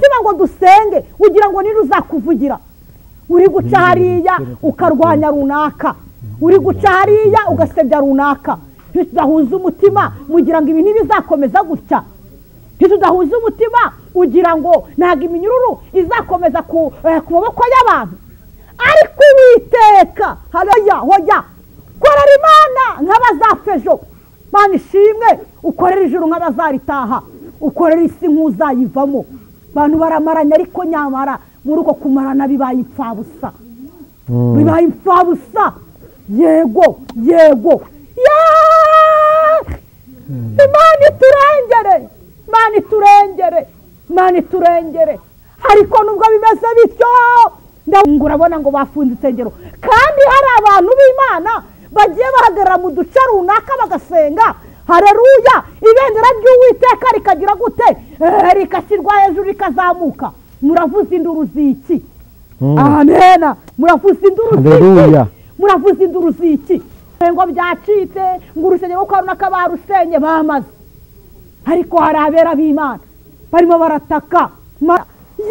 umutima ngo dusenge ugira ngo nini uzakuvugira uri guca hariya ukarwanya runaka uri guca hariya ugasebya runaka ntitudahuza umutima mugira ngo ibi ntibizakomeza gutya ntitudahuza umutima ugira ngo ntabwo iminyururu izakomeza ku maboko y'abantu ariko Uwiteka haleluya hoya korera Imana nk'abazafejo Mana ishimwe ukorera ijuru nk'abazaritaha ukorera isi nk'uzayivamo abantu baramaranya ariko nyamara muri uko kumarana bibaye impfabusa bibaye impfabusa yego Imana iturengere ariko nubwo bimeze bityo urabona ngo bafunze insengero kandi hari abantu b'Imana bagiye bahagarara mu duce runaka bagasenga haleluya ibendera ry'Uwiteka rikagira gute rikashyirwa hejuru rikazamuka muravuza induru ziki amena muravuza induru ziki ngo byacitse ngo urusengero rwo kwa runaka barusenye bamaze ariko hari abera b'Imana barimo barataka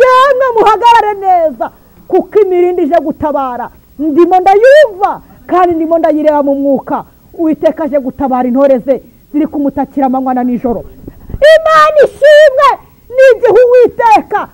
yemwe muhagarare neza kuko imirindi ije gutabara ndimo ndayumva kandi ndimo ndayireba mu mwuka Uwiteka aje gutabara intore ze ziri kumutakira amanywa na nijoro Imana ishimwe n'igihe Uwiteka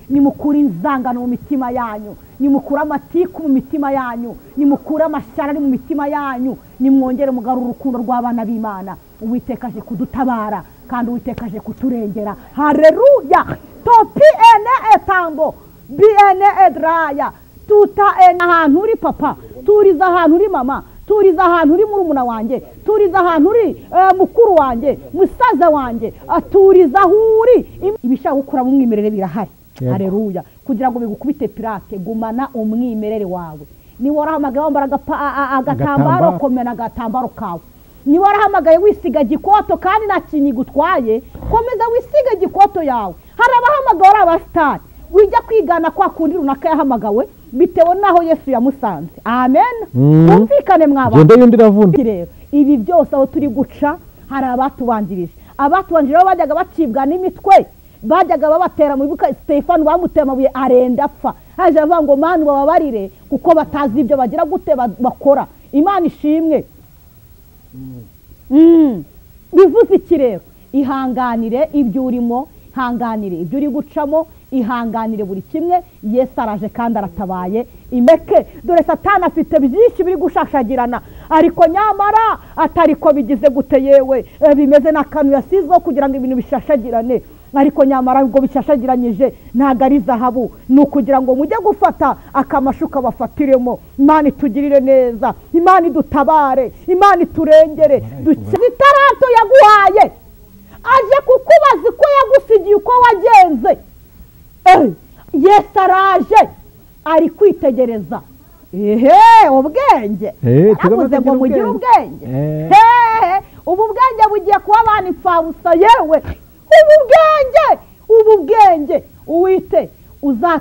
nimukura inzangano mu mitima yanyu nimukura amatiku mu mitima yanyu nimukura amashyari mu mitima yanyu nimwongere mugarura urukundo rw'abana b'Imana Uwiteka aje kudutabara kandi Uwiteka aje kuturengera haleluya topi ene etambo biene edraya tuta ene ahantu uri papa turiza ahantu uri mama turiza ahantu uri murumuna wanjye turiza ahantu uri mukuru wanjye musaza wanjye aturiza aho uri ibishaka gukura mu mwimerere birahari haleluya kugira ngo bigukubite pirate gumana umwimerere wawe ni warahamagaye wambara agatambaro komena agatambaro kawe ni warahamagaye wisiga gikoto kandi nta kintu gutwaye komeza wisiga gikoto yawe hari abahamagaye abastari wijya kwigana kwa kundi runaka yahamagawe bitewe naho Yesu yamusanze amen umvikane mwaba gende yundi ravunda rero ibi byose aho turi guca hari abatubanjirije bajyaga bacibwa n'imitwe bajyaga babatera mu bibuka Stefano bamutema buye arenda apfa haje avuga ngo Mana bababarire kuko batazi ibyo bagira gute bakora Imana ishimwe bivuze iki rero ihanganire ibyo urimo hanganire ibyo uri gucamo ihanganire buri kimwe Yesu araje kandi aratabaye imeke dore Satani afite byinshi biri gushashagirana ariko nyamara atariko bigize gute yewe bimeze n'akantu yasizwe kugira ngo ibintu bishashagirane ariko nyamara ubwo bishashagiranyije ntago ari zahabu nukugira ngo mujye gufata akamashuka bafatiremo Imana itugirire neza Imana idutabare Imana iturengere zitarato yaguhaye aje kukubaza ko yagusigiye uko wagenze Yesu araje ari kwitegereza ubwenge avuze ngo mugire ubwenge ubu bwenge bugiye kuba abana impfabusa yewe ubu bwenge Uwite uza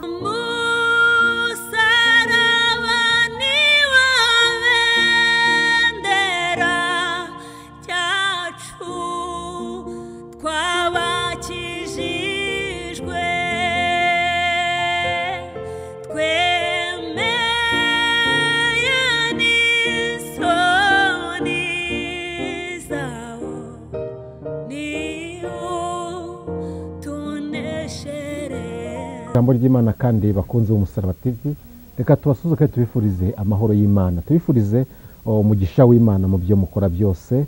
ijambo ry'Imana kandi bakunze umusaraba TV reka tubasuzuke tubifurize amahoro y'Imana tubifurize umugisha w'Imana mu byo mukora byose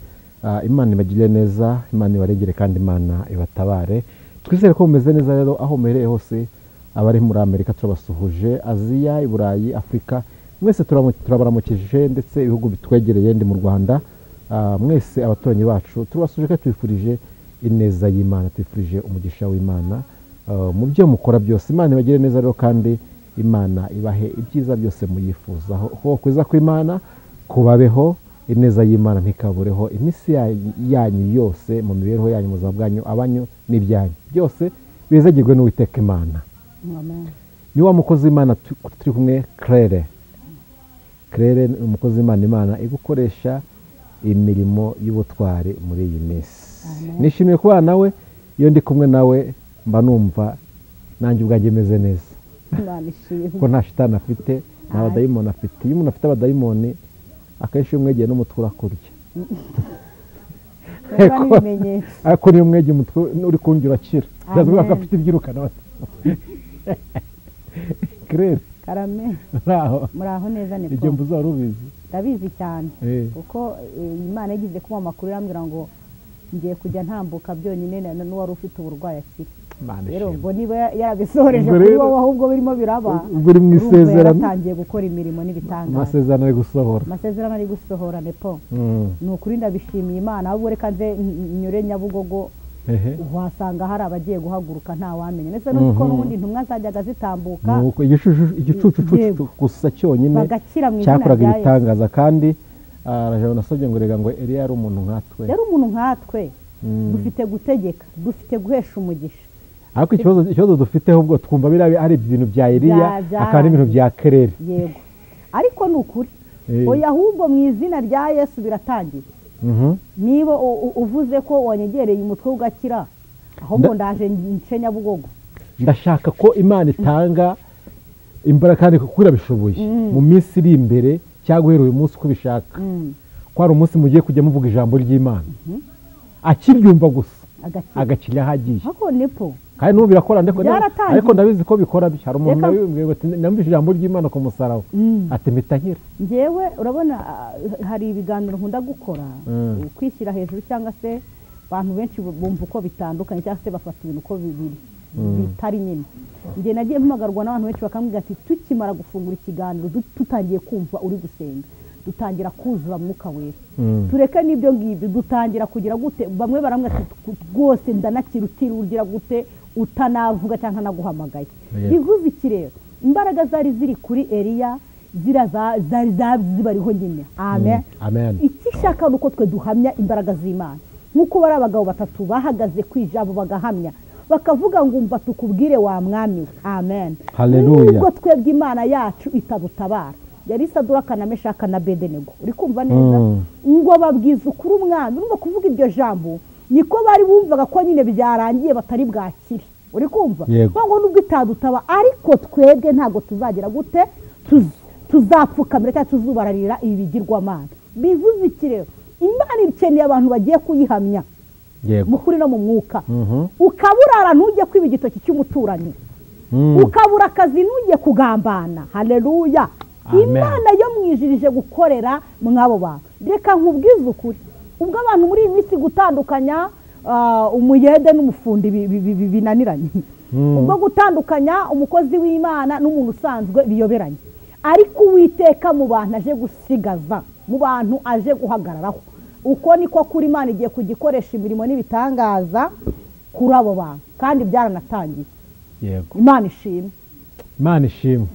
Imana ibagirire neza Imana ibarengere kandi Imana ibatabare twizere ko mumeze neza rero aho muhereye hose abari muri Amerika turabasuhuje Aziya Iburayi Afrika mwese turabaramukije ndetse ibihugu bitwegereye ndi mu Rwanda mwese abaturanyi bacu turabasuhuje ko tubifurije ineza y'Imana tubifurije umugisha w'Imana mu byo mukora byose Imana ibagire neza rero kandi Imana ibahe ibyiza byose muyifuzaho ho kweza ko Imana kubabeho ineza y'Imana ntikabureho imisi yanyu yose mu mibereho yanyu mu buzima bwanyu abanyu n'ibyanyu byose bizagirwe n'Uwiteka Imana amen ni wa mukozi w'Imana turi kumwe Claire umukozi w'Imana Imana igukoresha imirimo y'ubutwari muri iyi minsi nishimiye kuba nawe iyo ndi kumwe nawe mba numva nanjye ubwanjye meze neza Imana ishimwe. ko nta shitani afite nta badayimoni afite. Iyo umuntu afite abadayimoni akenshi iyo umwegeye n'umutwe urakurya ariko niyo umwegeye umutwe uri kundi urakira ndavuga ko afite ibyirukana Claire karame muraho neza nepo ibyo mbuza wari ubizi ndabizi cyane kuko Imana yagize kuba amakuru irambwira ngo ngiye kujya ntambuka byonyine n'uwari ufite uburwayi akiri rero ngo niba yarabisohoreje kuri wowe ahubwo birimo biraba ubwo uri mu isezerano yatangiye gukora imirimo n'ibitangaza amasezerano ari gusohora nepo ni ukuri ndabishimiye Imana ahubwo reka nze nyure Nyabugogo uhasanga hari abagiye guhaguruka nta wamenya ndetse nuko n'ubundi ntumwa zajyaga zitambuka igicucu gusa cyonyine cyakoraga ibitangaza kandi arajana nasabye ngo rega ngo Eliya yari umuntu nkatwe dufite gutegeka dufite guhesha umugisha ariko ikibazo dufite ahubwo twumva ari ibintu bya Eliya akaba n'ibintu bya Claire yego ariko ni ukuri oya ahubwo mu izina rya Yesu biratangiye niba uvuze ko wanyegereye umutwe ugakira ahubwo ndaje nce Nyabugogo ndashaka ko Imana itanga imbaraga kandi kuko irabishoboye mu minsi iri imbere cyangwa guhera uyu munsi uko ubishaka ko hari umunsi mugiye kujya muvuga ijambo ry'Imana akiryumva gusa agakira hagiye kandi n'ubu birakora ariko ndabizi ko bikora byo hari umuntu nabimbwiye ngo nambije ijambo ry'Imana ku musaraba ati mpita nkira njyewe urabona hari ibiganiro nkunda gukora kwishyira hejuru cyangwa se abantu benshi bumva uko bitandukanye cyangwa se bafata ibintu uko bibiri bitari nyine njye nagiye mpamagarwa n'abantu benshi bakambwira ati tukimara gufungura ikiganiro tutangiye kumva uri gusenga dutangira kuzura mwuka wera tureke n'ibyo ngibyo dutangira kugira gute bamwe baramwe ati rwose ndanakira ugira gute utanavuga cyangwa naguhamagaye bivuze iki rero imbaraga zari ziri kuri Eliya zari zibariho nyine amen ikishaka nuko twe duhamya imbaraga z'Imana nkuko bari abagabo batatu bahagaze kwijabo bagahamya bakavuga ngo umva tukubwire wa mwami amen haleluya nubwo twebwe Imana yacu itadutabara yari Saduraka na Meshaka na Abedenego uri kumva neza ngo babwiza ukuri umwami urumva kuvuga iryo jambo niko bari bumvaga ko nyine byarangiye batari bwakire uri kumva ngo nubwo itadutaba ariko twebwe ntago tuzagira gute tuzapfukamira cyangwa tuzubararira ibi bigirwamana bivuze iki rero Imana ikeneye abantu bagiye kuyihamya mukuri no mu mwuka ukaburara ntujye kwiba igitoki cy'umuturanyi ukabura akazi ntujye kugambana haleluya Imana yo mwijirije gukorera mwabo bantu reka nkubwize ukuri ubwo abantu muri iyi minsi gutandukanya umuyede n'umufundi binaniranye ubwo gutandukanya umukozi w'Imana n'umuntu usanzwe biyoberanye ariko Uwiteka mu bantu aje gusigaza mu bantu aje guhagararaho uko niko kuri Imana igiye kugikoresha imirimo n'ibitangaza kuri abo bantu kandi byaranatangiye yego Imana ishimwe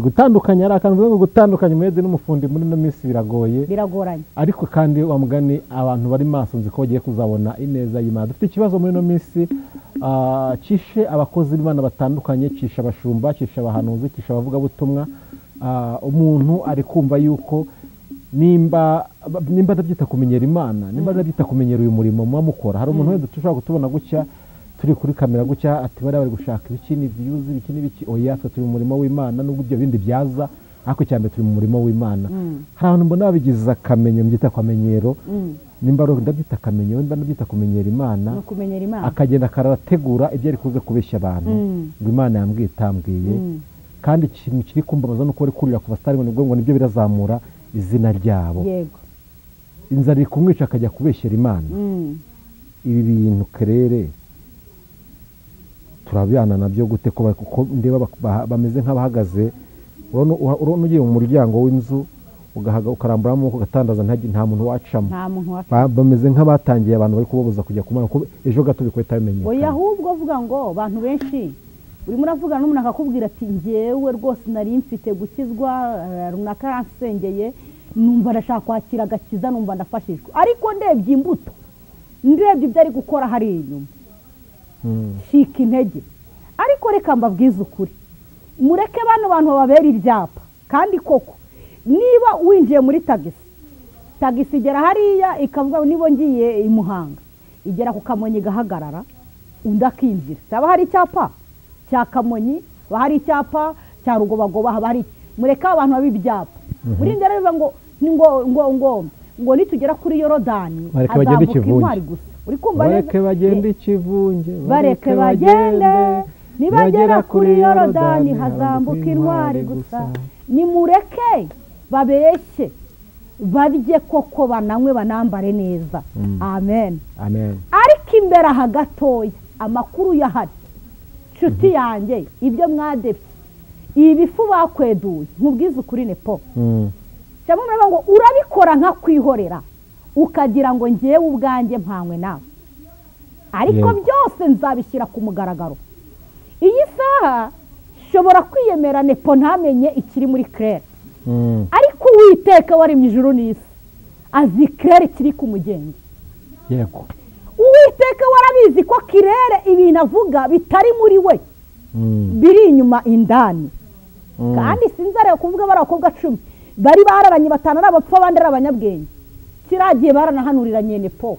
gutandukanya ari akantu ngo gutandukanya umuyede n'umufundi muri no minsi biragoranye ariko kandi wa mugani abantu bari maso nzi ko bagiye kuzabona ineza y'Imana dufite ikibazo muri no minsi cishe abakozi b'Imana batandukanye cishe abashumba cishe abahanuzi cishe abavuga butumwa umuntu ari kumva yuko nimba ndabyita kumenyera Imana nimba ndabyita kumenyera uyu murimo mukora hari umuntu wese dushobora kutubona gutya turi kuri kamera gutya ati bari gushaka ibiki ni views ibiki n'ibiki oya turi mu murimo w'Imana nubwo ibyo bindi byaza ariko cyane turi mu murimo w'Imana hari abantu mbona babigize akamenyo mbyita kwamenyero nimba ndabyita akamenyo nimba ndabyita kumenyera Imana akagenda karategura ibyo ari kuze kubeshya abantu ngo Imana yambwiye itambwiye kandi ikintu kiri kumbabaza nuko ari kurira ku bastari ngo nibyo birazamura izina ryabo yego inzara iri kumwica akajya kubeshyera Imana ibi bintu Claire turabiyana nabyo gute kuko ndeba bameze nk'abahagaze urabona ugiye mu muryango w'inzu ukaramburamo ugatandaza nta muntu wacamo bameze nk'abatangiye abantu bari kubabuza kujya kumana kuko ejo gato bikwita bimenyekana oya ahubwo avuga ngo abantu benshi urimo uravuga n'umuntu akakubwira ati njyewe rwose nari mfite gukizwa runaka yansengeye numva ndashaka kwakira agakiza numva ndafashijwe ariko ndebye imbuto ndebye ibyo ari gukora hari inyuma shika intege ariko reka mbabwize ukuri mureke bano bantu babera ibyapa kandi koko niba winjiye muri tagisi igera hariya ikavuga niba ngiye i Muhanga igera ku Kamonyi gahagarara undi akinjira cyaba hari icyapa cya Kamonyi hari icyapa cya Rugobagoba hari mureka abantu babibyapa muri ndera biva ngo nitugera kuri Yorodani azambuka intwari gusa uri kumva bareke bagende ikivunge bareke bagende nibagera kuri Yorodani hazambuka intwari gusa nimureke babeshye barye koko bananywe banambare neza amen amen ariko imbere aha gatoya amakuru yahari nshuti yanjye ibyo mwadepye ibifu bakweduye nkubwiza ukuri nepo cyangwa muraba ngo urabikora nka kwihorera ukagira ngo ngiye ubwanjye mpanywe nawe ariko byose nzabishyira ku mugaragaro iyi saha shobora kwiyemera nepo ntamenye ikiri muri Claire ariko Uwiteka waremye ijuru n'isi azi Claire kiri ku mugenzi yego Uwiteka warabizi ko Claire ibintu avuga bitari muri we biri inyuma indani kandi sinzare kuvuga barakobwa 10 bari bararanye batana n'abapfa abandi ari abanyabwenge kiragiye baranahanuriranye nepo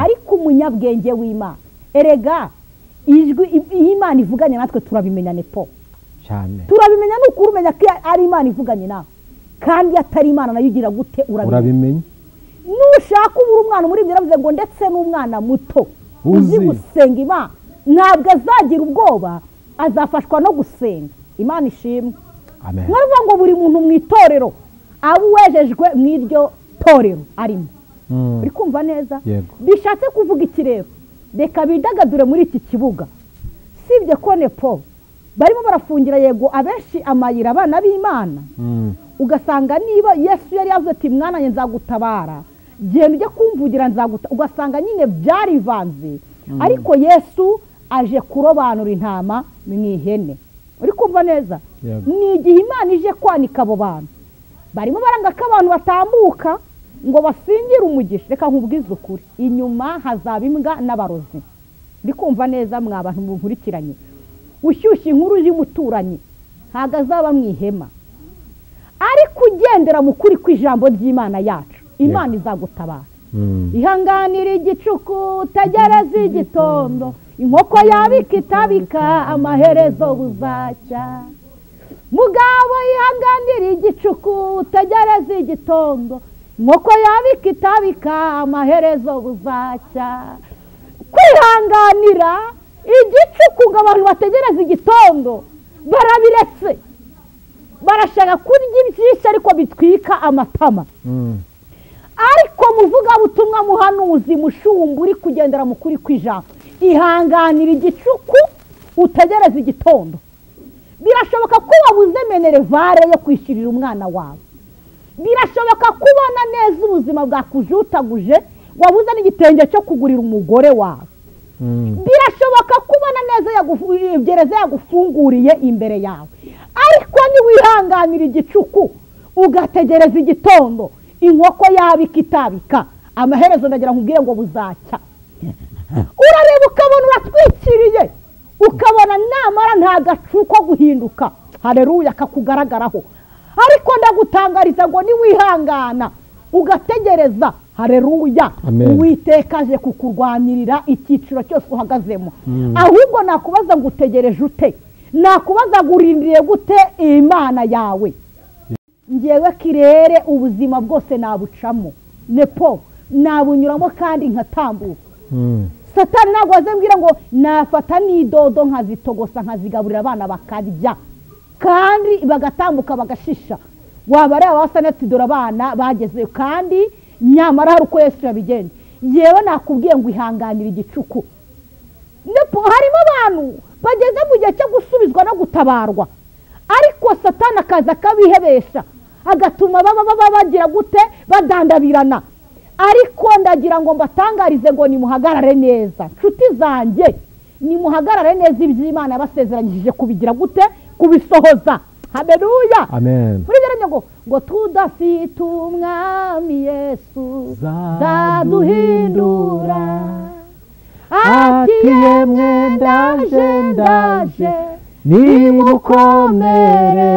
ariko umunyabwenge w'Imana erega ijwi Imana ivuganye natwe turabimenya nepo cyane turabimenya n'ukuri umenya ko ari Imana ivuganye nawe kandi atari Imana nayo ugira gute urabimenya nushaka ubura umwana muri ibyo ravuze ngo ndetse n'umwana muto uzi gusenga Imana ntabwo azagira ubwoba azafashwa no gusenga Imana ishimwe amen nkavuga ngo buri muntu mu itorero abo wejejwe mu iryo torero arimo uri kumva neza bishatse kuvuga ikirero reka bidagadure muri iki kibuga sibye ko nepo barimo barafungira yego abenshi amayira abana b'Imana ugasanga niba Yesu yari yavuze ati mwana nye nzagutabara genda ujye kumvugira ugasanga nyine byarivanze ariko Yesu aje kurobanura intama mu ihene uri kumva neza ni igihe Imana ije kwanika abo bantu barimo baranga ko abantu batambuka ngo basingire umugisha reka nkubwize ukuri inyuma hazaba imbwa n'abarozi ndi kumva neza mwa bantu munkurikiranye ushyushye inkuru y'umuturanyi ntago azaba mu ihema ariko ugendera mu kuri kw'ijambo ry'Imana yacu Imana izagutabara ihanganira igicuku utagereza igitondo inkoko yabika itabika amaherezo buzacya mugabo ihanganira igicuku utagereza igitondo inkoko yabika itabika amaherezo buzacya kwihanganira igicuku ngo abantu bategereza igitondo barabiretse barashaka kurya ibyinshi ariko bitwika amatama ariko muvuga butumwa muhanuzi mushumba uri kugendera mu kuri kw'ijambo ihanganira igicuku utegereza igitondo birashoboka ko wabuze minerevare yo kwishyurira umwana wawe birashoboka kubona neza ubuzima bwakujutaguje wabuze n'igitenge cyo kugurira umugore wawe birashoboka kubona neza gereza yagufunguriye imbere yawe ariko niwihanganira igicuku ugategereza igitondo inkoko yabika itabika amaherezo ndagira nkubwire ngo buzacya urareba ukabona uratwikiriye ukabona namara nta gacu ko guhinduka haleluya kakugaragaraho ariko ndagutangariza ngo niwihangana ugategereza haleluya Uwiteka aje kukurwanirira icyiciro cyose uhagazemo ahubwo nakubaza ngo utegereje ute nakubaza gurindiriye gute Imana yawe ngewe Kirere ubuzima bwose nabucamo nepo nabunyuramo kandi nkatambuka Satani ntabwo azembwira ngo nafata n'idodo nkazitogosa nkazigaburira abana bakarya kandi bagatambuka bagashisha waba ari abasanetse dore abana bageze kandi nyamara hari uko Yesu yabigenze yewe nakubwiye ngo ihanganira igicuku nepo harimo abantu bageze mu gihe cyo gusubizwa no gutabarwa ariko Satani akaza akabihebesha agatuma baba bagira gute badandabirana ariko ndagira ngo mbatangarize ngo nimuhagarare neza nshuti zanjye nimuhagarare neza iby'Imana yabasezeranyije kubigira gute kubisohoza haleluya amen muri byo ngo tudafite umwami Yesu zaduhindura ati yemwe ndaje nimukomere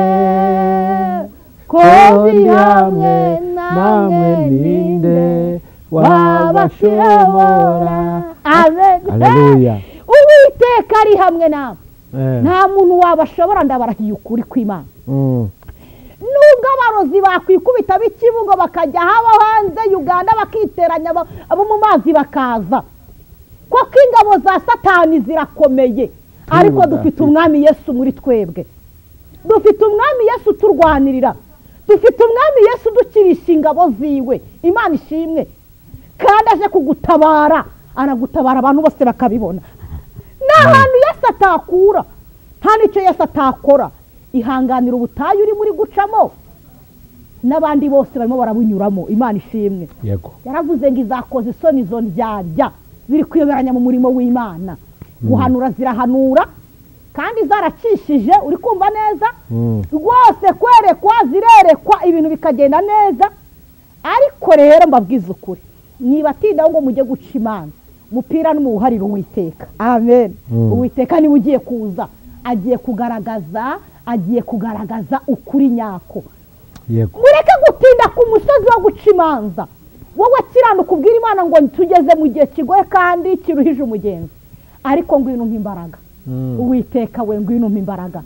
ko hamwe namwe ninde wabashobora amen haleluya Uwiteka ari hamwe nawe nta muntu wabashobora, ndabarahiye ukuri kw'Imana. Nubwo abarozi bakwikubita b'ikibugo bakajya haba hanze Uganda bakiteranya abo mu mazi bakaza, kuko ingabo za Satani zirakomeye, ariko dufite umwami Yesu muri twebwe, dufite umwami Yesu turwanirira, dufite umwami Yesu dukirisha ingabo ziwe. Imana ishimwe. Kandi aje kugutabara, aragutabara abantu bose bakabibona. Nta hantu Yesu atakura, nta n'icyo Yesu atakora. Ihanganira ubutayu uri muri gucamo, n'abandi bose barimo barabunyuramo. Imana ishimwe. Yego. Yaravuze ngo izakoza isoni zo ndyarya biri kuyoberanya mu murimo w'Imana. Guhanura zirahanura kandi zaracishije, uri kumva neza rwose, kwerekwa zirerekwa, ibintu bikagenda neza. Ariko rero mbabwiza ukuri, niba atindaho ngo mujye guca imanza, umupira n'umuhariro Uwiteka. Amen. Uwiteka niwe ugiye kuza, agiye kugaragaza ukuri nyako. Yego. Mureke gutinda ku musozi wo guca imanza. Wowe kiranuka ubwira Imana ngo tugeze mu gihe kigoye kandi kiruhije umugenzi, ariko ngwino imbaraga. Uwiteka we ngwino imbaraga,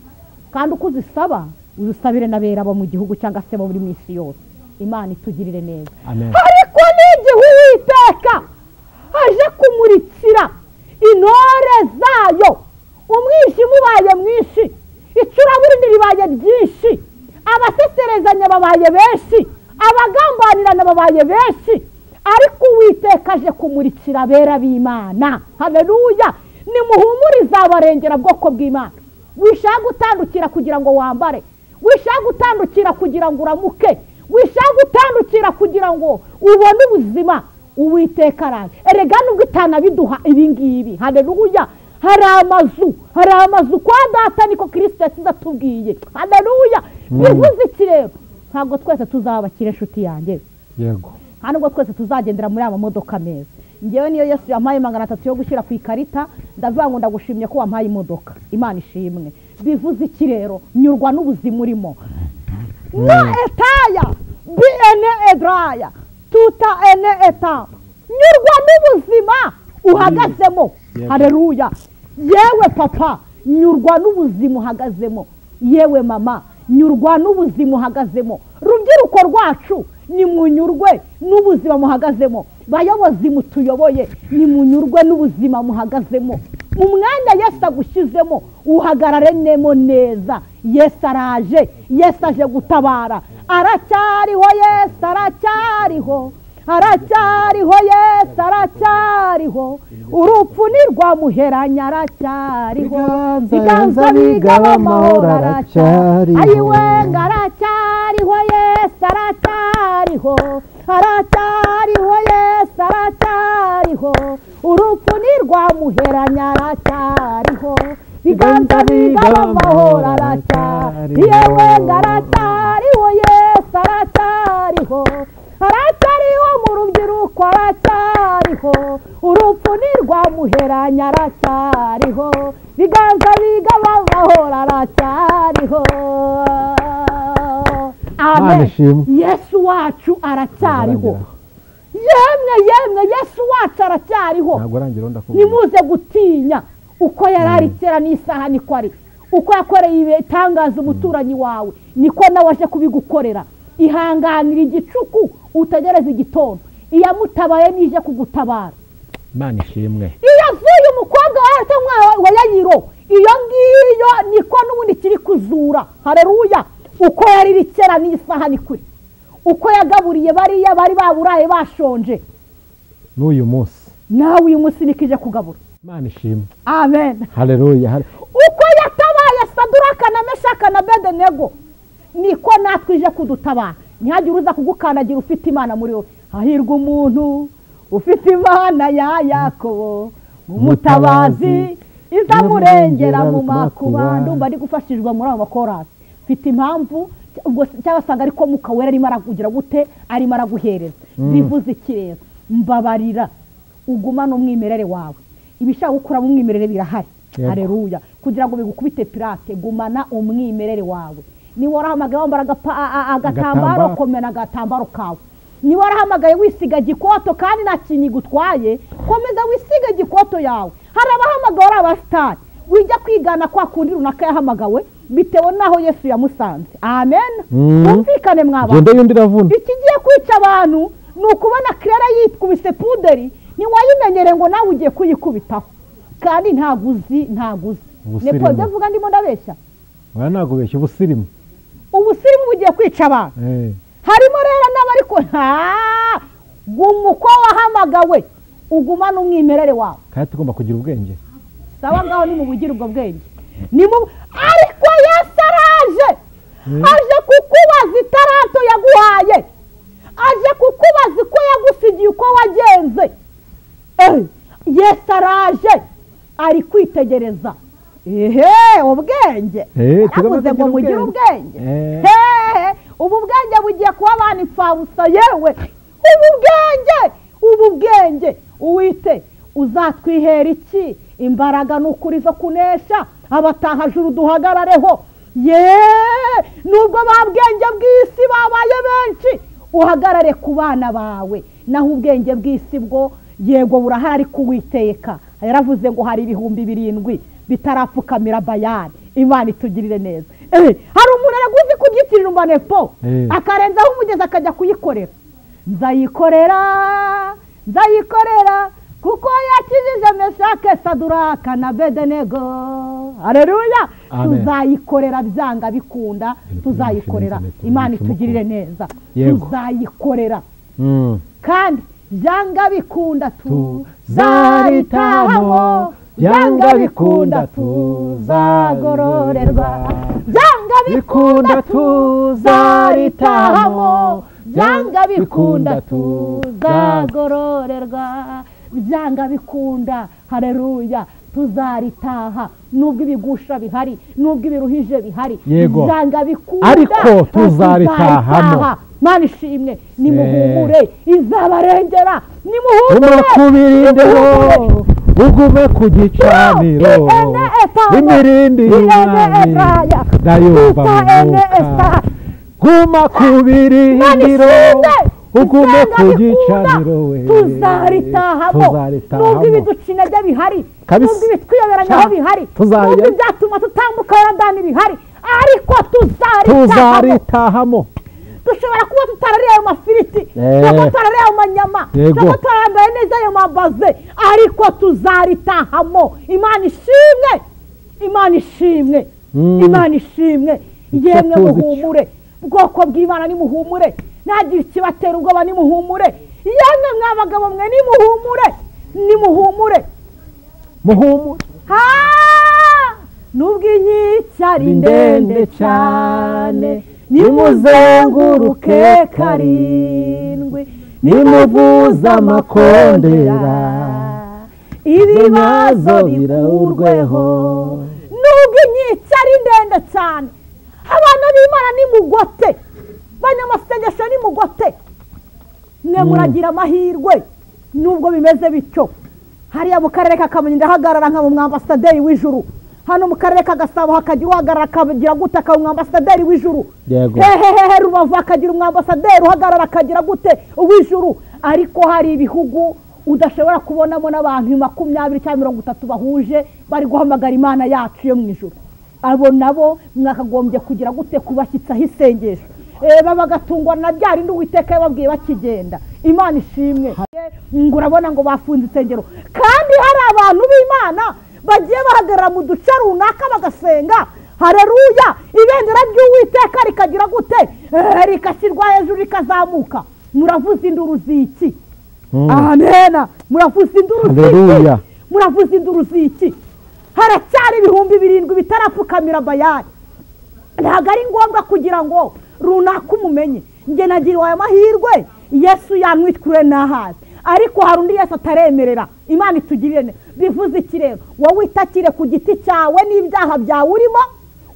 kandi uko uzisaba uzisabire n'abera abo mu gihugu cyangwa se bo muri misi yose. Imana itugirire neza. Ariko n'igihe Uwiteka aje kumurikira intore zayo, umwijima ubaye mwinshi, icuraburindi ribaye ryinshi, abaseserezanya babaye benshi, abagambanirana babaye benshi, ariko Uwiteka aje kumurikira abera b'Imana. Haleluya. Nimuhumurize abarengera bwoko bw'Imana. Wishaka gutandukira kugira ngo wambare, wishaka gutandukira kugira ngo uramuke, wishaka gutandukira kugira ngo ubone ubuzima, Uwiteka araje. Erega nubwo itanabiduha ibingibi, haleluya, hari amazu kwa data, niko Kristo yatubwiye. Haleluya. Bivuze iki rero? Ntabwo twese tuzabakire inshuti yanjye. Yego. Hano ubwo twese tuzagendera muri aya modoka meza. Ngewe niyo Yesu yampaye 300 yo gushyira ku ikarita, ndavuga ngo ndagushimye ko wampaye imodoka. Imana ishimwe. Bivuze iki rero? Nyurwa n'ubuzima urimo. Na etaya biene edraya tuta ene eta. Nyurwa n'ubuzima uhagazemo. Haleluya. Yewe papa, nyurwa n'ubuzima uhagazemo. Yewe mama, nyurwa n'ubuzima uhagazemo. Rubyiruko rwacu ni munyurwe n'ubuzima muhagazemo. Bayobozi mutuyoboye ni munyurwe n'ubuzima muhagazemo. Mu mwanya Yesu agushyizemo uhagarare nemo neza. Yesu araje, Yesu aje gutabara. Aracyariho Yesu, aracyariho, aracyariho Yesu, aracyariho. Urupfu nirwamuheranya, aracyariho. Biganza bigaba amahoro, aracyariho. Ayiwe ngaracyariho Yesu, aracyariho, aracyariho Yesu, aracyariho. Urupfu nirwamuheranya, aracyariho. Biganza bigaba amahoro, aracyariho. Yewe ngaracyariho Yesu, aracyariho, aracyariho. Mu rubyiruko aracyariho. Urupfu nirwamuheranya, aracyariho. Biganza bigaba amahoro, aracyariho. Amen. Yesu wacu aracyariho. Yemwe Yesu wacu aracyariho. Nimuze gutinya uko yarari kera n'isaha niko ari. Uko yakoreye itangaza umuturanyi wawe niko nawe aje kubigukorera. Ihanganira igicuku utegereze igitondo. Iyamutabaye nije kugutabara. Imana ishimwe. Iyo zuye umukobwa wa Yayiro, iyo ngiyo niko n'ubundi kiri kuzura. Haleluya. Uko yariri kera n'isaha niko. Uko yagaburiye bariya bari baburaye bashonje, n'uyu munsi nawe uyu munsi nikije kugabura. Imana ishimwe. Amen. Haleluya. Uko yatabaye Saduraka na Meshaka na Abedenego niko natwe ije kudutabara. Ntihagire uza kugukandagira ufite Imana muri wowe. Hahirwa umuntu ufite Imana ya Yakobo, umutabazi izamurengera mu makuba. Ndumva ari gufashijwe muri abo makorasi. Mfite impamvu ubwo cyabasanga ariko mukawera ari marakugira gute, ari maraguhereza. Bivuze iki rero? Mbabarira ugumana umwimerere wawe. Ibishaka gukura mu mwimerere birahari. Haleluya. Kugira ngo bigukubite pirate, gumana umwimerere wawe. Ni warahamagaye wambara agatambaro, komena agatambaro kawe. Ni warahamagaye wisiga gikoto kandi nta kintu gutwaye, komeza wisiga gikoto yawe. Hari abahamagaye ari abasitari, wijya kwigana kwa kundi runaka yahamagawe bitewe n'aho Yesu yamusanze. Amen. Umvikane mwaba ikigiye kwica abantu ni ukubona Clara yitwubise puderi ntiwayimenyere ngo nawe ugiye kuyikubitaho kandi ntaguzi nepo ndavuga ndimo ndabeshya nagubeshya ubusirimu bugiye kwica abantu. Harimo rero n'abariko gumuko wahamagawe ugumana umwimerere wawe kandi tugomba kugira ubwenge. Sawa ngaho ni mu bugira ubwo bwenge ariko Yesu araje aje kukubaza itarato yaguhaye, aje kukubaza ko yagusigiye uko wagenze. Yesu araje ari kwitegereza ubwenge aravuze ngo mugire ubwenge. Ubu bwenge bugiye kuba abantu impfabusa yewe. Ubu bwenge uwite uzatwihera iki? Imbaraga n'ukuri zo kunesha abatahajuru duhagarareho. Nubwo babwenge bw'isi babaye benshi uhagarare ku bana bawe, naho ubwenge bw'isi bwo yego burahari ariko Uwiteka yaravuze ngo hari 7,000 bitarapfukamira Bayali. Imana itugirire neza. Hari umuntu araguzi kugitirira umbanepo akarenzaho umugezi akajya kuyikorera. Nzayikorera kuko yakijije Meshake, Saduraka na Abedenego. Haleluya. Tuzayikorera byanga bikunda, tuzayikorera. Imana itugirire neza. Tuzayikorera kandi byanga bikunda tuzaritaho, byanga bikunda tuzagororerwa, byanga bikunda tuzaritaho, byanga bikunda tuzagororerwa, byanga bikunda. Haleluya. Tuzaritaha nubwo ibigusha bihari, nubwo ibiruhije bihari, byanga bikunda ariko tuzaritahamo. Mana ishimwe. Nimuhumure izabarengera, nimuhumure kubirindeho ugume ku gicaniro imirindi y'umwami ndayumva mu mwuka. Guma ku birindiro ugume ku gicaniro we. Tuzaritahamo nubwo ibiducinege bihari, nubwo ibitwiyoberanyaho bihari, nubwo ibyatuma tutambuka Yorodani bihari, ariko tuzaritahamo. Dushobora kuba tutarariye ayo mafiriti, cyangwa tutarariye ayo manyama, cyangwa tutarambaye neza ayo mabaze, ariko tuzaritahamo. Imana ishimwe, Imana ishimwe, Imana ishimwe. Yemwe muhumure, ubwoko bw'Imana nimuhumure, nagira ikibatera ubwoba nimuhumure. Yemwe mwabagabo mwe nimuhumure. Nubwo inkike ari ndende cyane nimuzenguruke karindwi, nimuvuze amakondera ibibazo bikurweho. Nubwo inkike ari ndende cyane, abana b'Imana nimugote, banyamasengesho nimugote, mwe muragira amahirwe. Nubwo bimeze bityo, hariya mu karere ka Kamonyi ndahagarara nka umwambasaderi w'ijuru, hano mu karere ka Gasabo hakagira uhagarara akagira gute akaba umwambasaderi w'ijuru, Rubavu hakagira umwambasaderi uhagarara akagira gute uw'ijuru. Ariko hari ibihugu udashobora kubonamo n'abantu 20 cyangwa 30 bahuje bari guhamagara Imana yacu yo mu ijuru. Abo nabo mwakagombye kugira gute kubashyitsaho isengesho, bagatungwa na bya rindi Uwiteka yababwiye bakigenda. Imana ishimwe. Ngo urabona ngo bafunze insengero, kandi hari abantu b'Imana bagiye bahagarara mu duce runaka bagasenga. Haleluya. Ibendera ry'Uwiteka rikagira gute rikashyirwa hejuru rikazamuka. Muravuza induru ziki? Amen. Muravuza induru ziki? Muravuza induru ziki? Haracyari 7,000 bitarapfukamira Bayali. Ntabwo ari ngombwa kugira ngo runaka umumenye. Nge nagiriwe aya mahirwe, Yesu yanwitwure nahazi, ariko hari undi Yesu ataremerera. Imana itugirire. Bivuze iki rero? Wowe itakire ku giti cyawe n'ibyaha byawe urimo,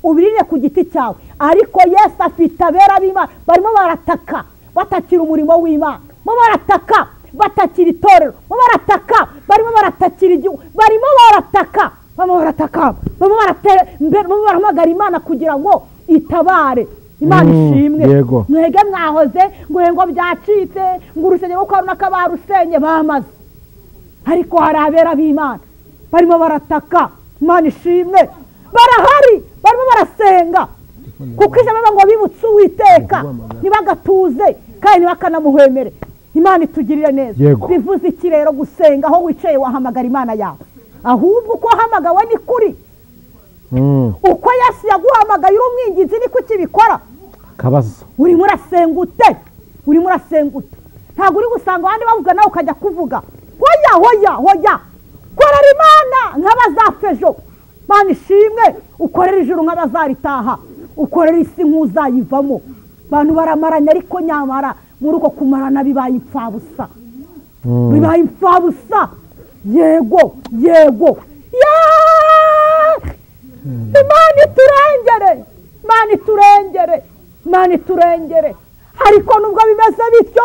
ubirire ku giti cyawe, ariko Yesu afite abera b'Imana barimo barataka batakira umurimo w'Imana, barataka batakira itorero, barataka barimo baratakira igihugu, barimo barataka baramagara Imana kugira ngo itabare. Imana ishimwe. Mwege mwahoze ngo byacitse, ngo urusengero kwa runaka barusenye bamaze, ariko hari abera b'Imana barimo barataka Imana ishimwe barahari barimo barasenga kuko ijambo ngo bibutse Uwiteka ntibagatuze kandi ntibakanamuhwemere. Imana itugirire neza. Bivuze iki rero gusenga aho wicaye wahamagara Imana yawe, ahubwo uko wahamagawe ni kuri. Uko Yesu yaguhamagaye uri umwinginzi niko ukibikora. Kabazo urimo urasenga ute? Urimo urasenga ute? Ntabwo uri gusanga abandi bavuga nawe ukajya kuvuga hoya korera Imana nk'abazapfejo. Imana ishimwe ukorera ijuru nk'abazaritaha, ukorera isi nk'uzayivamo. Abantu baramaranya ariko nyamara muri uko kumarana bibaye impfabusa. Bibaye impfabusa. Yego Imana iturengere. Ariko nubwo bimeze bityo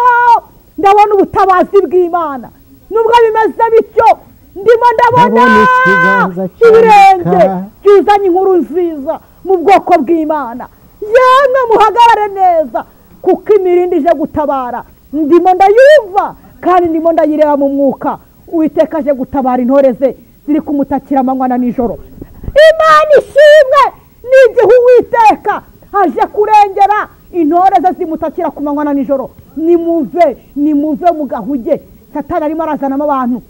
ndabona ubutabazi bw'Imana. Nubwo bimeze bityo ndimo ndabona ibirenge byuzanye inkuru nziza mu bwoko bw'Imana. Yemwe muhagarare neza kuko imirindi ije gutabara ndimo ndayumva kandi ndimo ndayireba mu mwuka. Uwiteka aje gutabara intore ze ziri kumutakira amanywa na nijoro. Imana ishimwe n'igihe Uwiteka aje kurengera intore ze zimutakira ku manywa na nijoro. Nimuve mu gahuge Satani arimo arazanamo abantu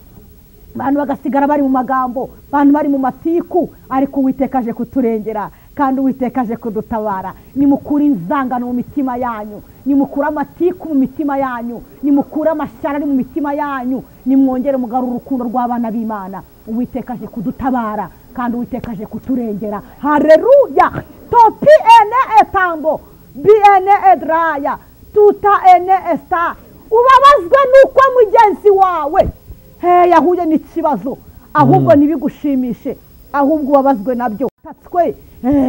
bagasigara bari mu magambo, abantu bari mu matiku, ariko Uwiteka aje kuturengera kandi Uwiteka aje kudutabara. Nimukure inzangano mu mitima yanyu, nimukure amatiku mu mitima yanyu, nimukure amashyari ari mu mitima yanyu, nimwongere mugarura urukundo rw'abana b'Imana. Uwiteka aje kudutabara kandi Uwiteka aje kuturengera. Haleluya. Topi ene etambo biene edraya tuta ene esta. Ubabazwe nuko mugenzi wawe yahuye n'ikibazo, ahubwo ntibigushimishe, ahubwo ubabazwe nabyo. Tatswe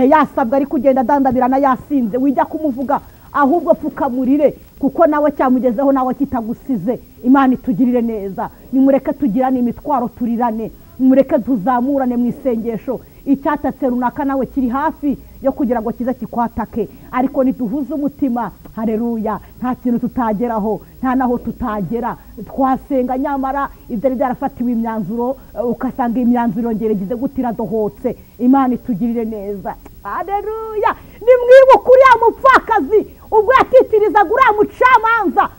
yasabwa ari kugenda adandabirana yasinze, wijya kumuvuga ahubwo pfukamurire kuko nawe cyamugezeho nawe kitagusize. Imana itugirire neza. Nimureke tugirane imitwaro turirane, nimureke tuzamurane mu isengesho. Icyatatse runaka nawe kiri hafi yo kugira ngo kiza kikwatake, ariko niduhuze umutima. Haleluya. Nta kintu tutageraho, nta naho tutagera. Twasenga nyamara ibyo byarafatiwe imyanzuro, ukasanga imyanzuro ngeregize gutira dohotse. Imana itugirire neza. Haleluya. Nimwibuka uriya mupfakazi ubwo yatitirizaga uriya mucamanza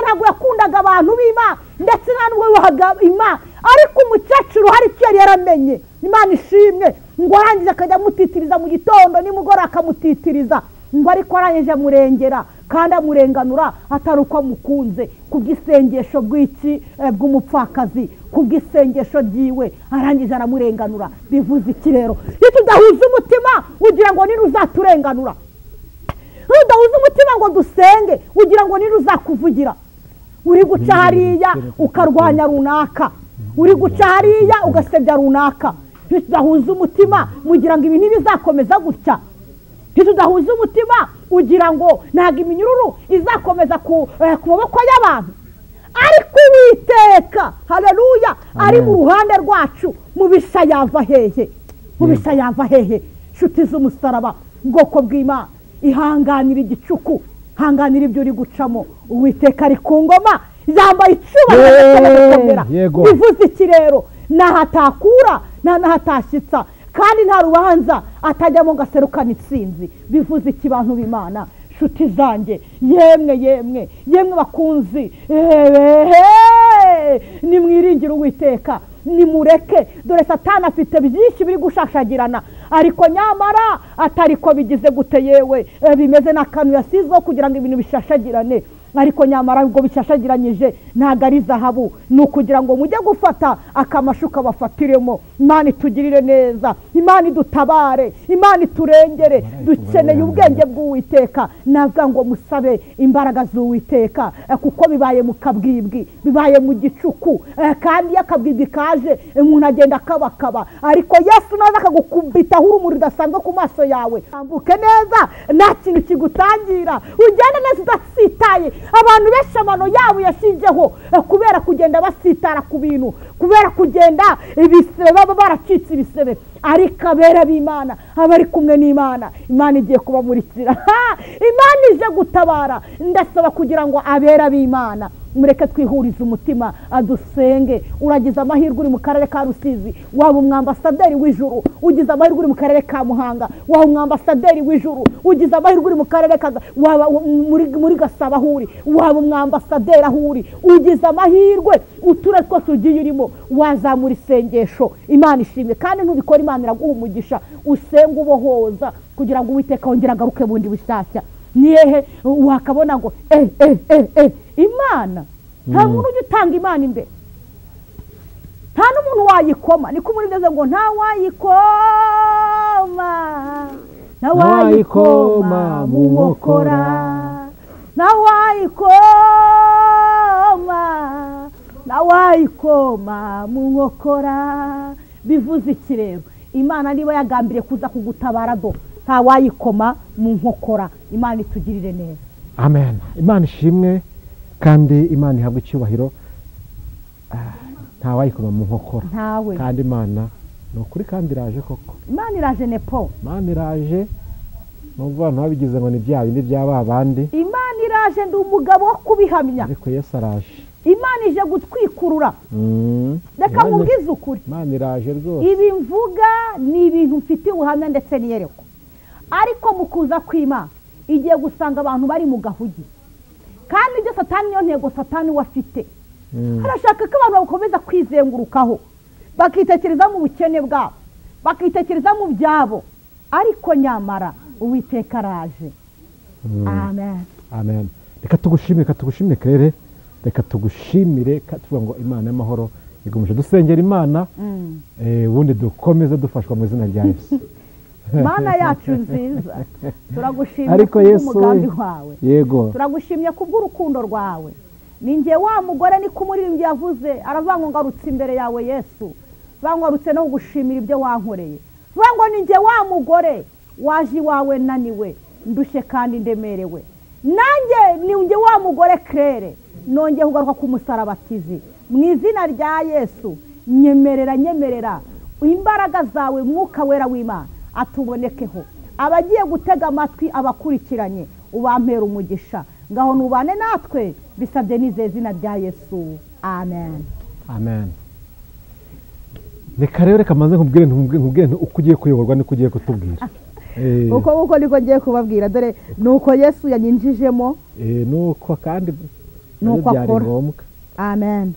ntabwo yakundaga abantu b'Imana ndetse ntabwo yubahaga Imana, ariko umukecuru hari icyo yari yaramenye. Imana ishimwe ngo arangije akajya amutitiriza mu gitondo nimugoroba akamutitiriza, ngo ariko arangije amurengera kandi amurenganura atari uko amukunze, kubw'isengesho bw'umupfakazi, kubw'isengesho ryiwe arangije aramurenganura. Bivuze iki rero? Tudahuza umutima ugira ngo niruzaturenganura, tudahuza umutima ngo dusenge ugira ngo niruzakuvugira. Uri guca hariya ukarwanya runaka, uri guca hariya ugasebya runaka. Tudahuza umutima mugira ngo ibi ntibizakomeza gutya. Tudahuza umutima ugira ngo ntabwo iminyururu izakomeza ku maboko y'abantu, ariko Uwiteka haleluya ari mu ruhande rwacu. Mubisha yava hehe nshuti z'umusaraba, ubwoko bw'Imana. Ihanganira igicuku, hanganira ibyo uri gucamo. Uwiteka ari ku ngoma, yambaye icyubahiro. Bivuze iki rero? Nahatakura nahatashyitsa kandi nta rubanza atajyamo ngo aserukane itsinzi. Bivuze iki bantu b'Imana, nshuti zanjye? Yemwe bakunzi, nimwiringire Uwiteka, nimureke. Dore Satani afite byinshi biri gushashagirana, ariko nyamara atariko bigize gute yewe bimeze n'akantu yasizeho kugira ngo ibintu bishashagirane. Ariko nyamara ubwo bishashagiranyije ntabwo ari zahabu, ni ukugira ngo mujye gufata akamashuka bafatiremo. Imana itugirire neza, Imana idutabare, Imana iturengere. Dukeneye ubwenge bw'Uwiteka. Navuga ngo musabe imbaraga z'Uwiteka, kuko bibaye mu kabwibwi, bibaye mu gicuku, kandi yakabwibwi kaje umuntu agenda akabakaba, ariko Yesu naza akagukubitaho urumuri rudasanzwe ku maso yawe. Ambuke neza, nta kintu kigutangira, ugenda neza udasitaye. Abantu benshi amano yabo yashijeho kubera kugenda basitara ku bintu, kubera kugenda ibisebe baba baracitse ibisebe. Ariko abera b'Imana abari kumwe n'Imana, Imana igiye kubamurikira. Imana ije gutabara. Ndasaba kugira ngo abera b'Imana mureke twihurize umutima adusenge. Uragize amahirwe uri mu karere ka Rusizi, waba umwambasaderi w'ijuru. Ugize amahirwe uri mu karere ka Muhanga, waba umwambasaderi w'ijuru. Ugize amahirwe uri mu karere ka waba muri Gasabo ahuri, waba umwambasaderi ahuri. Ugize amahirwe uturere twose ugiye urimo, wazamura isengesho. Imana ishimwe, kandi ntubikora Imana iraguha umugisha. Usenga ubohoza kugira ngo Uwiteka wongere agaruke bundi bushyashya. Niyehe wakabona ngo Imana nta muntu ujya utanga Imana imbere, nta n'umuntu wayikoma. niko muri ngeze ngo nta wayikoma mu nkokora, nta wayikoma mu nkokora. Bivuze iki rero? Imana niba yagambiriye kuza kugutabara do, nta wayikoma mu nkokora. Imana itugirire neza. Amen. Imana ishimwe kandi Imana ihabwe icyubahiro. Nta wayikoma mu nkokora. Ntawe. Kandi Imana ni ukuri kandi iraje koko. Imana iraje nepo. Imana iraje. Nubwo abantu babigize ngo ni bya bindi byaba bandi. Imana iraje, ndi umugabo wo kubihamya. Ariko Yesu araje. Imana ije gutwikurura. Reka mubwize ukuri. Imana iraje rwose. Ibi mvuga ni ibintu mfite ubuhamya ndetse n'iyereko. Ariko mu kuza kw'Imana igiye gusanga abantu bari mu gahugi, kandi ibyo Satani niyo ntego Satani wafite. Arashaka ko abantu bakomeza kwizengurukaho, bakitekereza mu bukene bwabo, bakitekereza mu byabo. Ariko nyamara Uwiteka araje. Amen. Amen. Reka tugushimire Claire. Reka tugushimire tuvuga ngo Imana y'amahoro igumije dusengera Imana. Ubundi dukomeze dufashwa mu izina rya Yesu. Mana yacu nziza, turagushimye ariko Yesu umugambi wawe. Yego. Turagushimye kubw'urukundo rwawe. Ninjye wa mugore ni kumuririmbyi yavuze, aravuga ngo ngarutse imbere yawe Yesu. Bangarutse no gushimira ibyo wankoreye. Vuga ngo ninjye wa mugore waje iwawe naniwe, ndushye kandi ndemerewe. Nanjye ninjye wa mugore Claire, nongeye kugaruka ku musarabatizi. Mu izina rya Yesu, nyemerera imbaraga zawe Mwuka Wera w'Imana atubonekeho. Abagiye gutega amatwi abakurikiranye, ubampera umugisha. Ngaho nubane natwe, bisabye n'izina zina rya Yesu. Amen. Amen. Reka rero reka maze nkubwire uko ugiye kuyoborwa niko ugiye kutubwira. Uko niko ngiye kubabwira, dore nuko Yesu yanyinjijemo. Nuko kandi nuko akora. Amen.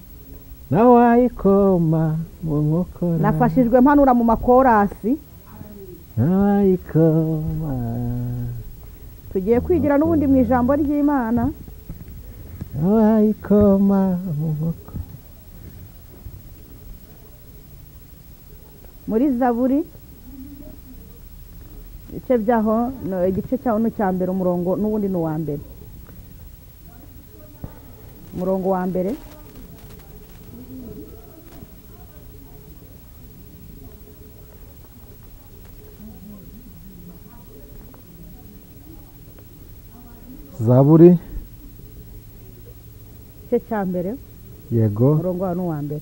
Na wayikoma mu nkokora. Nafashijwe mpanura mu makorasi. Na wayikoma. Tugiye kwigira n'ubundi mu ijambo ry'Imana. Na wayikoma mu nkokora. Muri Zaburi igice byaho, igice cyaho n'icya mbere, umurongo n'ubundi ni uwa mbere. Umurongo wa mbere. Zaburi igice cya mbere. Yego. Umurongo wa n'uwa mbere.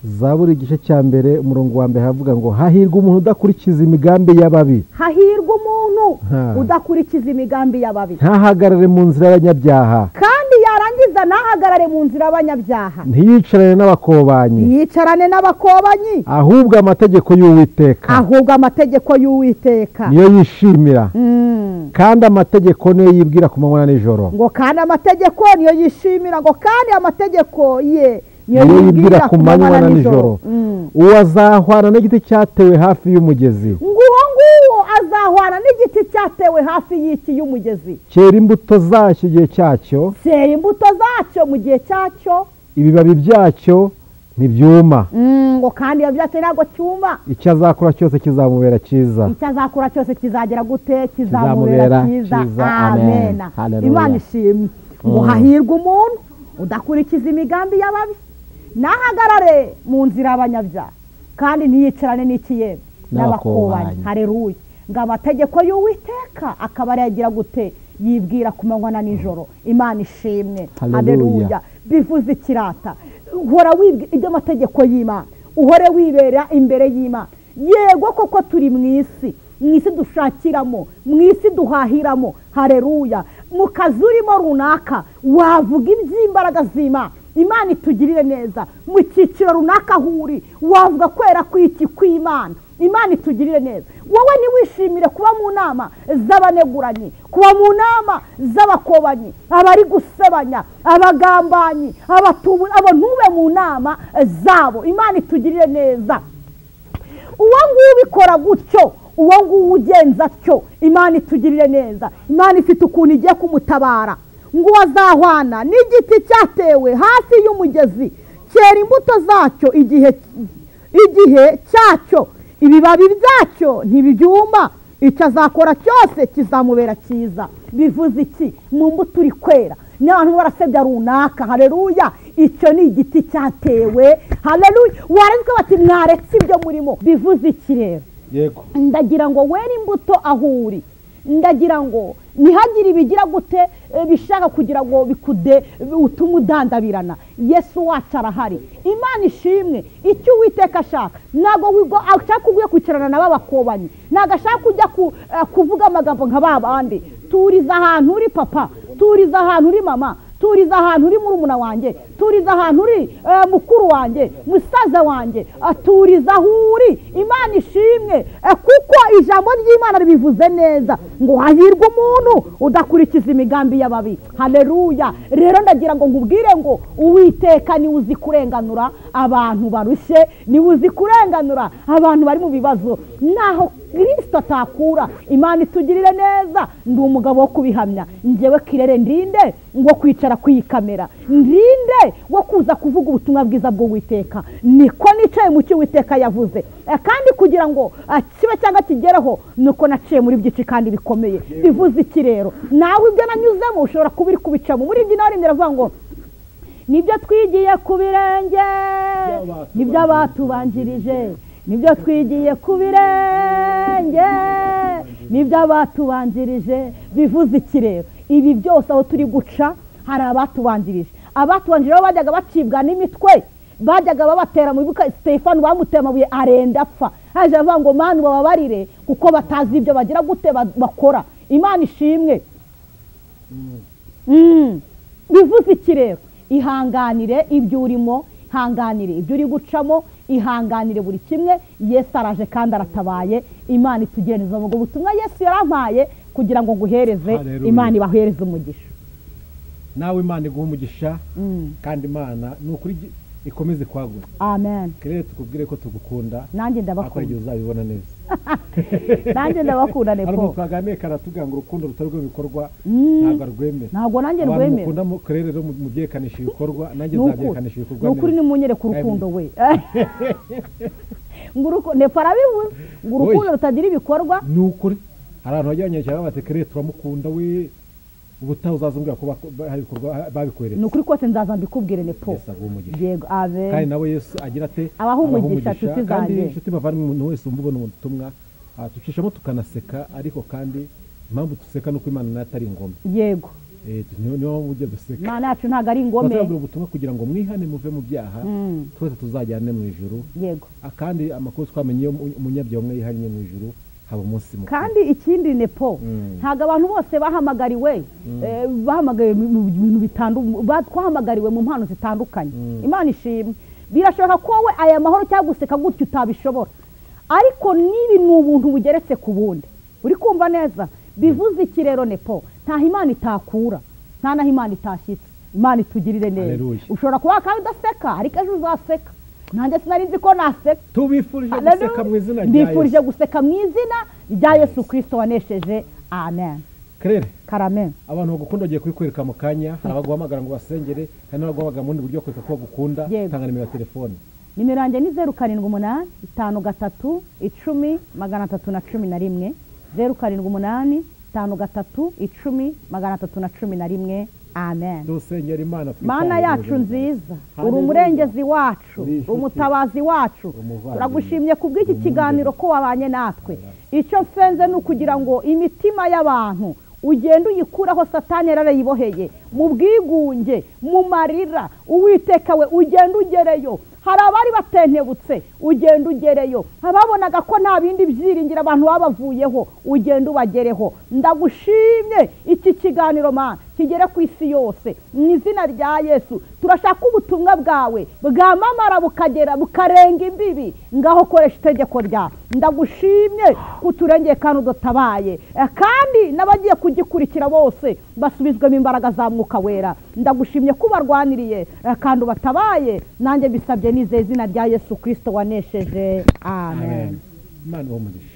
Zaburi igice cya mbere umurongo wa mbere havuga ngo hahirwa umuntu udakurikiza imigambi y'ababi. Hahirwa umuntu udakurikiza imigambi y'ababi. Ntahagarare mu nzira y'abanyabyaha. Kandi yarangiza ntahagarare mu nzira y'abanyabyaha. Ntiyicarane n'abakobanyi. Ntiyicarane n'abakobanyi. Ahubwo amategeko y'Uwiteka. Ahubwo amategeko y'Uwiteka niyo yishimira. Kandi amategeko niyo yibwira ku manywa na nijoro. Ngo kandi amategeko niyo yishimira, ngo kandi amategeko ye niyo yibwira ku manywa na nijoro. Uwazahwana n'igiti cyatewe hafi y'umugezi. Nguwo azahwana n'igiti cyatewe hafi y'iki y'umugezi. Cyera imbuto zacyo igihe cyacyo. Cyera imbuto zacyo mu gihe cyacyo. Ibibabi byacyo ntibyuma. Ngo kandi iyo byacyo ntabwo cyuma. Icyo azakora cyose kizamubera cyiza. Icyo azakora cyose kizagera gute? Kizamubera cyiza. Amen. Imana ishimwe. Ngo hahirwa umuntu udakurikiza imigambi y'ababi, nahagarare mu nzira y'abanyabyaha, kandi ntiyicarane n'ikiyebe n'abakobanyi. Haleluya. Ngo amategeko y'Uwiteka akaba ari yagira gute? Yibwira ku manywa na nijoro. Imana ishimwe. Haleluya. Bivuze ikirata. Uhora wibwira ibyo amategeko y'Imana, uhore wibera imbere y'Imana. Yego koko turi mu isi dushakiramo, mu isi duhahiramo. Haleluya. mu kazi urimo runaka wavuga iby'imbaraga z'Imana. Imana itugirire neza. Mu cyiciro runaka aho uri wavuga kwera kw'iki kw'Imana. Imana itugirire neza. Wowe ntiwishimire kuba mu nama z'abaneguranyi, kuba mu nama z'abakobanyi, abari gusebanya, abagambanyi, abo ntube mu nama zabo. Imana itugirire neza. Uwo nguwo ubikora gutyo, uwo nguwo ugenza atyo, Imana itugirire neza. Imana ifite ukuntu igiye kumutabara. Ngo azahwana n'igiti cyatewe hafi y'umugezi, cyera imbuto zacyo igihe cyacyo, ibibabi byacyo ntibyuma, icyo azakora cyose kizamubera cyiza. Bivuze iki? Mu mbuto uri kwera. N'abantu barasebya runaka, haleluya, icyo ni igiti cyatewe, haleluya. Warezwe bati mwaretse ibyo murimo. Bivuze iki rero? Yego. Ndagira ngo were imbuto aho uri. Ndagira ngo ntihagire ibigira gute bishaka kugira ngo utume udandabirana. Yesu wacu arahari. Imana ishimwe. Icyo Uwiteka ashaka ntabwo ashaka kujya kwicarana na babakobanyi, ntabwo ashaka kujya kuvuga amagambo nka babandi. Turiza ahantu uri papa, turiza ahantu uri mama, turiza ahantu uri murumuna wanjye, turiza ahantu uri mukuru wanjye, musaza wanjye, turiza aho uri. Imana ishimwe, kuko ijambo ry'Imana ribivuze neza ngo hahirwa umuntu udakurikiza imigambi y'ababi. Haleluya. Rero ndagira ngo nkubwire ngo Uwiteka ni uzi kurenganura abantu barushye, ni uzi kurenganura abantu bari mu bibazo naho Kristo atakura. Imana itugirire neza. Ndi umugabo wo kubihamya. Njyewe Kirere ndinde ngo kwicara kwikamera, ndinde wo kuza kuvuga ubutumwa bwiza bw'Uwiteka. Niko nicaye mu cyo Uwiteka yavuze, kandi kugira ngo kibe cyangwa kigereho nuko naciye muri byinshi kandi bikomeye. Bivuze iki rero? Nawe ibyo nanyuzemo ushobora kuba uri kubicamo. Muri ibyo nawe ndiravuga ngo nibyo twigiye ku birenge, nibyo abatubanjirije, nibyo twigiye ku birenge, nibyo abatubanjirije. Bivuze iki rero? Ibi byose aho turi guca hari abatubanjirije. Abatubanjirije bajyaga bacibwa n'imitwe, bajyaga babatera mu bibuka. Stefano bamuteye amabuye arenda apfa. Haje avuga ngo Mana bababarire kuko batazi ibyo bagira gute bakora. Imana ishimwe. Bivuze iki rero? Ihanganire ibyo urimo, hanganire ibyo uri gucamo, ihanganire buri kimwe. Yesu araje kandi aratabaye. Imana itugire neza. Ngo ubutumwa Yesu yarampaye kugira ngo nguhereze. Imana ibahereze umugisha. Nawe Imana iguha umugisha, kandi Imana ni ukuri ikomeze kwagura. Amen. Kirere tukubwire ko tugukunda. Nanjye ndabakunda. Akora igihe uzabibona neza. Nanjye ndabakunda nepo. Ariko twaganiriye karatuga ngo urukundo rutari rwo bikorwa ntabwo arwemera. Ntabwo nanjye rwemera. Mukunda mu Kirere rero mubyekanisha ibikorwa, nanjye nzabyekanisha ibikorwa. Nukuri nimunyere ku rukundo we. Nguruko nepo arabivuze. Ngurukundo rutagira ibikorwa. Nukuri. Hari abantu bajyanye cyane bate Kirere turamukunda we. Ubutaha uzazumbwira ko hari ibikorwa babikweretse. Nukuri kose nzaza mbikubwire nepo. Yego abe. Kandi nawe Yesu agira ate abahumugisha tuti zanjye. Kandi inshuti bavana umuntu wese umbubona ubutumwa tucishamo tukanaseka, ariko kandi impamvu duseka nuko Imana nayo atari ingome. Yego. Niyo ujye duseka. Imana yacu ntago ari ingome. Twabwira ubutumwa kugira ngo mwihane muve mu byaha, twese tuzajyane mu ijuru. Yego. Kandi amakuru twamenye umunyabyaha umwe yihanye mu ijuru haba umunsi mukuru. Kandi ikindi nepo ntago abantu bose bahamagariwe bahamagaye mu bintu bitandukanye, twahamagariwe mu mpano zitandukanye. Imana ishimwe. Birashoboka ko wowe aya mahoro cyangwa guseka gutyo utabishobora, ariko nibi ni ubuntu bugeretse ku bundi. Uri kumva neza? Bivuze iki rero nepo? Nta Imana itakura, nta naho Imana itashyitse. Imana itugirire neza. Ushobora kuba kandi udaseka, ariko ejo uzaseka. Nanjye sinari nzi ko naseka. Tubifurije guseka mu izina rya Yesu. Mbifurije guseka mu izina rya Yesu Kristo wanesheje. Amen. Kirere. Karame. Abantu bagukunda bagiye kubikwereka mu kanya. Hari abaguhamagara ngo basengere, hari n'abaguhamagara mu bundi buryo kwereka ko bagukunda. Tanga nimero ya telefone. Nimero yanjye ni 078 53 10 311. 078 53 10 311. Amen. Dusengera Imana. Mana yacu nziza, uri umurengezi wacu, umutabazi wacu. Turagushimye kubw'iki kiganiro ko wabanye natwe. Icyo mfenze ni ukugira ngo imitima y'abantu ugenda uyikuraho Satani yarayiboheye mu bwigunge, mu marira. Uwiteka we ugenda ugereyo. hari abari batentebutse ugenda ugereyo, ababonaga ko nta bindi byiringiro abantu babavuyeho ugenda ubagereho. Ndagushimye iki kiganiro Mana kigere ku isi yose mu izina rya Yesu. Turashaka ubutumwa bwawe bwamamara bukagera bukarenga imbibi, ngaho koresha itegeko ryawe. Ndagushimye kuturengeye kandi udutabaye, kandi n'abagiye kugikurikira bose basubizwemo imbaraga za Mwuka Wera. Ndagushimye kubarwaniriye kandi ubatabaye, nanjye bisabye nizeye izina rya Yesu Kristo wanesheje. Amen. Imana ibahe umugisha.